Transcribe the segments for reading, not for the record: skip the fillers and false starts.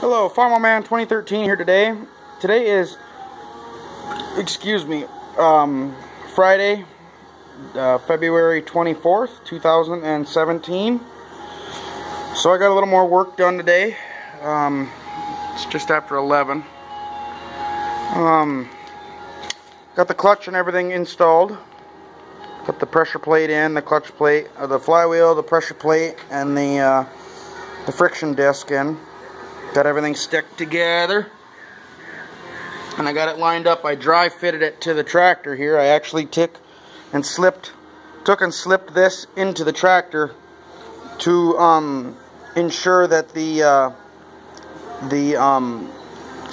Hello, Farmall Man 2013 here today. Today is, Friday, February 24th, 2017. So I got a little more work done today. It's just after 11. Got the clutch and everything installed. Put the pressure plate in, the clutch plate, the flywheel, the pressure plate, and the friction disc in. Got everything stuck together, and I got it lined up. I dry fitted it to the tractor here. I actually took and slipped this into the tractor to ensure that the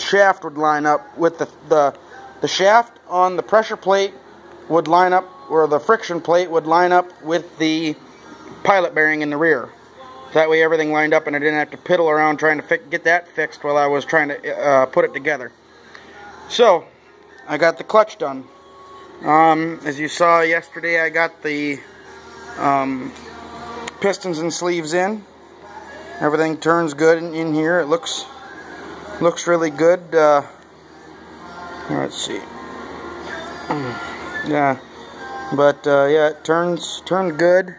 shaft would line up with the shaft on the pressure plate would line up, or the friction plate would line up with the pilot bearing in the rear. That way everything lined up and I didn't have to piddle around trying to get that fixed while I was trying to put it together. So, I got the clutch done. As you saw yesterday, I got the pistons and sleeves in. Everything turns good in here. It looks really good. Let's see. Yeah, but yeah, it turned good.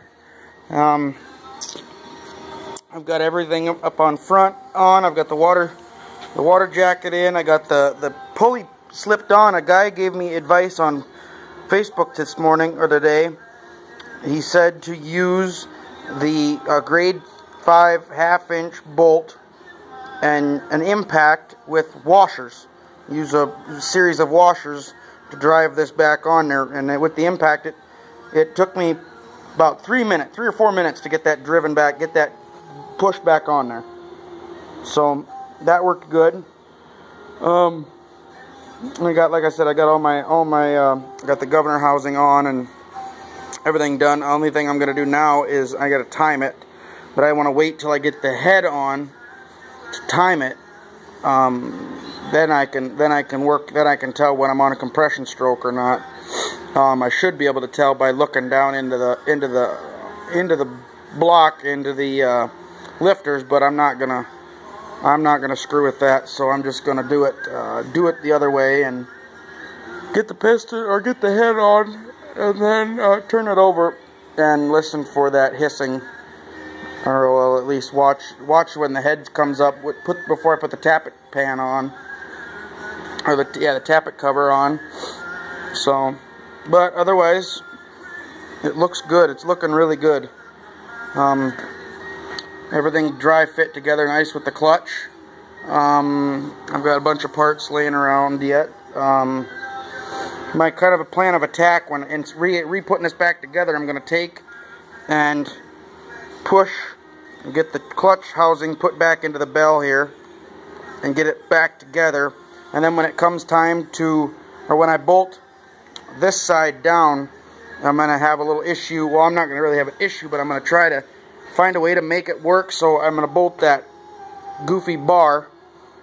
I've got everything up on front on. I've got the water jacket in. I got the pulley slipped on. A guy gave me advice on Facebook this morning or today. He said to use the grade 5 1/2-inch bolt and an impact with washers. Use a series of washers to drive this back on there. And with the impact, it took me about 3 or 4 minutes to get that driven back, get that pushed back on there. So that worked good. I got, like I said, I got I got the governor housing on and everything done. The only thing I'm gonna do now is I gotta time it, but I want to wait till I get the head on to time it. Then I can tell when I'm on a compression stroke or not. I should be able to tell by looking down into the block, into the lifters, but I'm not gonna screw with that. So I'm just gonna do it the other way and get the piston or get the head on, and then turn it over and listen for that hissing, or well, at least watch when the head comes up. Before I put the tappet pan on, or the tappet cover on. So, but otherwise, it looks good. It's looking really good. Everything dry fit together nice with the clutch. I've got a bunch of parts laying around yet. My kind of a plan of attack when it's re-putting this back together, I'm going to take and push and get the clutch housing put back into the bell here and get it back together. And then when it comes time to, or when I bolt this side down, I'm going to have a little issue. Well, I'm not going to really have an issue, but I'm going to try to find a way to make it work. So I'm going to bolt that goofy bar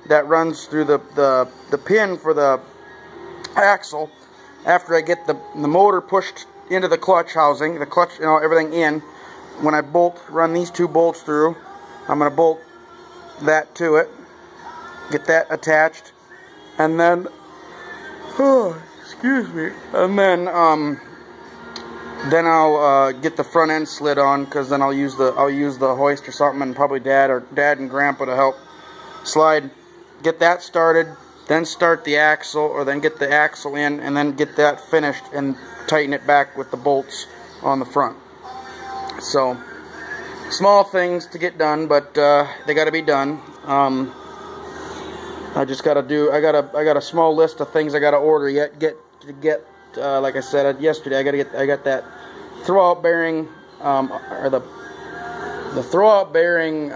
that runs through the pin for the axle after I get the motor pushed into the clutch housing, the clutch, everything in. When I run these two bolts through, I'm going to bolt that to it, get that attached, and then, then I'll get the front end slid on, because then I'll use the hoist or something, and probably Dad and Grandpa to help slide, get that started, then start the axle, or then get the axle in, and then get that finished and tighten it back with the bolts on the front. So small things to get done, but they got to be done. I just got to do. I got a small list of things I got to order yet. Like I said yesterday, I got that throwout bearing, or the throwout bearing.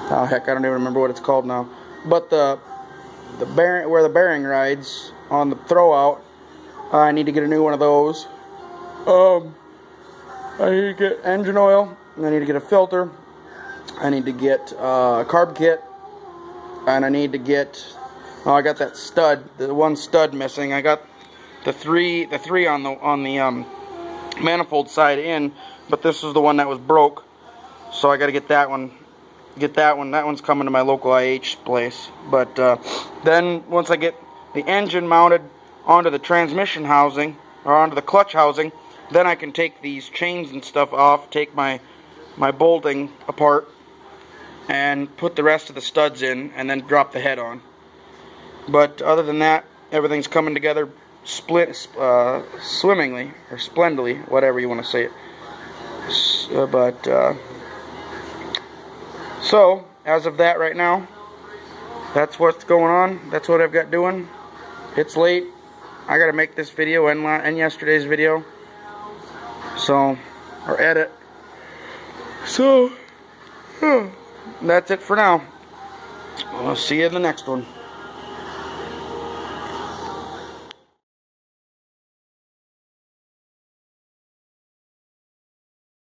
Oh heck, I don't even remember what it's called now. But the bearing, where the bearing rides on the throwout, I need to get a new one of those. I need to get engine oil. I need to get a filter. I need to get a carb kit, and I need to get. Oh, I got that stud, the one stud missing. I got the three on the manifold side in, but this is the one that was broke, so I got to get that one get that one. That one's coming to my local IH place. But then once I get the engine mounted onto the transmission housing, or onto the clutch housing, then I can take these chains and stuff off, take my bolting apart, and put the rest of the studs in, and then drop the head on. But other than that, everything's coming together swimmingly, or splendidly, whatever you want to say it. So, as of that right now, that's what's going on. That's what I've got doing. It's late. I gotta make this video and yesterday's video. So, or edit. So, that's it for now. I'll see you in the next one.